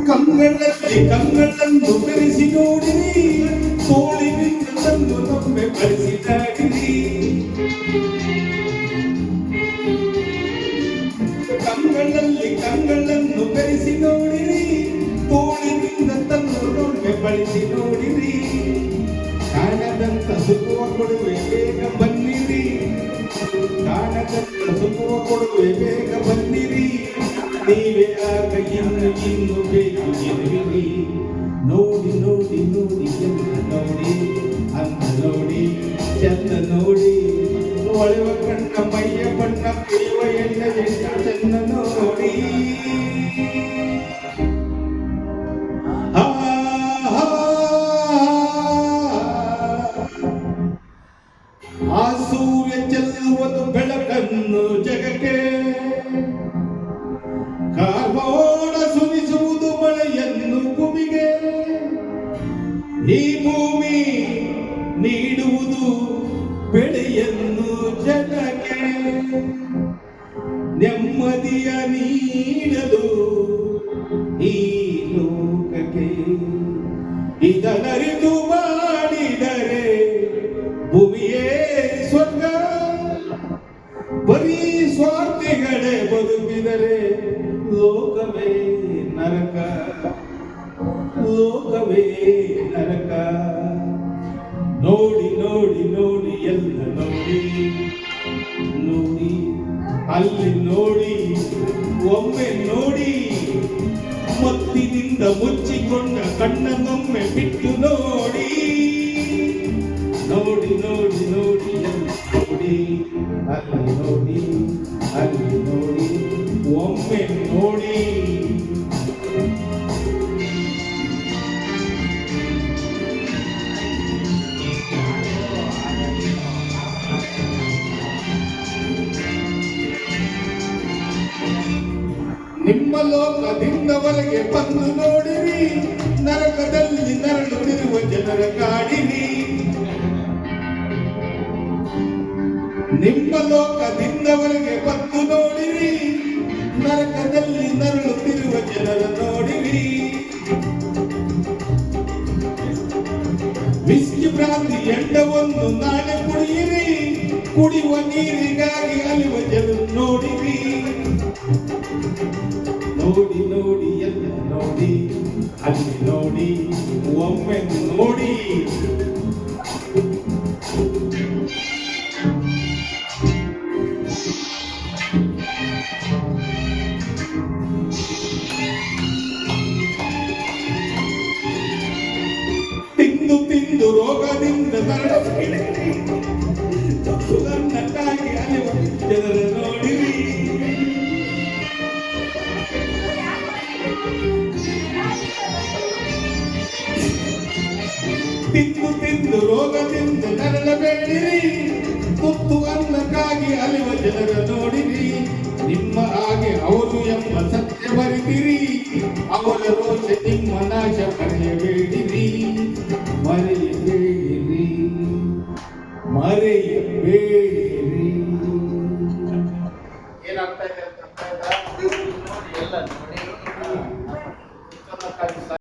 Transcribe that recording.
ಕಂಗಳನ್ನು ಬೆರೆಸಿ ನೋಡಿರಿ, ತೋಳಿನಿಂದ ತಂದು ನಮ್ಮೆ ಬಳಸಿದಾಡಿರಿ. ಕಂಗಳನ್ನು ಬೆರೆಸಿ ನೋಡಿರಿ, ತೋಳಿನಿಂದ ತಂದು ನಮ್ಮೆ ಬಳಸಿ ನೋಡಿರಿ. ಕಾಣದಂತ ಸುಖವ ಕೊಡುವೆ ಬೇಗ ಬನ್ನಿರಿ, ಕಾಣದಂತ ಸುಖವ ಕೊಡುವೆ ಬೇಗ ಬನ್ನಿರಿ. ನೀವೇ ಆಗ ಇನ್ನು ಬೇಕು ಎನ್ನುವಿರಿ. ನೋಡಿ ನೋಡಿ ನೋಡಿ ಎಲ್ಲ ನೋಡಿ, ಅಂದ ನೋಡಿ ಚಂದ ನೋಡಿ, ಒಳೆವ ಕಣ್ಣ ಮೈಯ ಬಣ್ಣ ಕುಡಿಯುವ ಎಣ್ಣ ಎಣ್ಣ ಚೆನ್ನ ನೋಡಿ. ಆ ಸೂರ್ಯ ಚೆಲ್ಲುವುದು ಬೆಳಕನ್ನು ಜಗಕ್ಕೆ, ಕಾರ್ಮೋಡ ಸುರಿಸುವುದು ಮಳೆಯನ್ನು ಭೂಮಿಗೆ, ಈ ಭೂಮಿ ನೀಡುವುದು ಬೆಳೆಯನ್ನು ಜನಕ್ಕೆ, ನೆಮ್ಮದಿಯ ನೀಡಲು ಈ ಲೋಕಕ್ಕೆ. ಇದನರಿತು ಮಾಡಿದರೆ ಭೂಮಿಯೇ ಸ್ವರ್ಗ, ಬರೀ ಸ್ವಾರ್ಥಿಗಳೇ ಬದುಕಿದರೆ ಲೋಕವೇ ನರಕ, ಲೋಕವೇ ನರಕ. ನೋಡಿ ನೋಡಿ ನೋಡಿ ಎಲ್ಲ ನೋಡಿ ನೋಡಿ, ಅಲ್ಲಿ ನೋಡಿ ಒಮ್ಮೆ ನೋಡಿ, ಮತ್ತಿನಿಂದ ಮುಚ್ಚಿಕೊಂಡ ಕಣ್ಣನ್ನೊಮ್ಮೆ ಬಿಟ್ಟು ನೋಡಿ. ನೋಡಿ ನೋಡಿ ನೋಡಿ ಎಲ್ಲ ನೋಡಿ, ಅಲ್ಲಿ ನೋಡಿ ಅಲ್ಲಿ ನೋಡಿ, ಒಮ್ಮೆ ನೋಡಿ. ನಿಮ್ಮ ಲೋಕದಿಂದ ಹೊರಗೆ ಬಂದು ನೋಡಿರಿ, ನರಕದಲ್ಲಿ ನರಳುತ್ತಿರುವ ಜನರ ಕಾಡಿರಿ. ನಿಮ್ಮ ಲೋಕದಿಂದ ಹೊರಗೆ ಬಂದು ನೋಡಿರಿ, ನರಕದಲ್ಲಿ ನರಳುತ್ತಿರುವ ಜನರ ನೋಡಿರಿ. ವಿಸ್ಕಿ ಭ್ರಾಂತಿ ಎಂಡವನ್ನು ನಾಳೆ ಕುಡಿಯಿರಿ, ಕುಡಿಯುವ ನೀರಿಗಾಗಿ ಅಲಿಯುವ ಜನರು ನೋಡಿರಿ. ನೋಡಿ ನೋಡಿ ಎಲ್ಲ ನೋಡಿ, ಅಲ್ಲಿ ನೋಡಿ ಒಮ್ಮೆ ನೋಡಿ. ತಿಂದು ತಿಂದು ರೋಗದಿಂದ ನರಳಕ್ಕಾಗಿ ಅಲಿಯುವ ಜನರ ನೋಡಿರಿ. ತಿಂದು ತಿಂದು ರೋಗದಿಂದ ನರಳಬೇಡಿರಿ, ತುತ್ತು ಅನ್ನಕ್ಕಾಗಿ ಅಲಿಯುವ ಜನರ ನೋಡಿರಿ. ನಿಮ್ಮ ಹಾಗೆ ಅವರು ಎಂಬ ಸತ್ಯ ಬರೆದಿರಿ, ಅವರ ರೋಷ ನಿಮ್ಮ ನಾಶ ಬರೆಯಬೇಡಿ.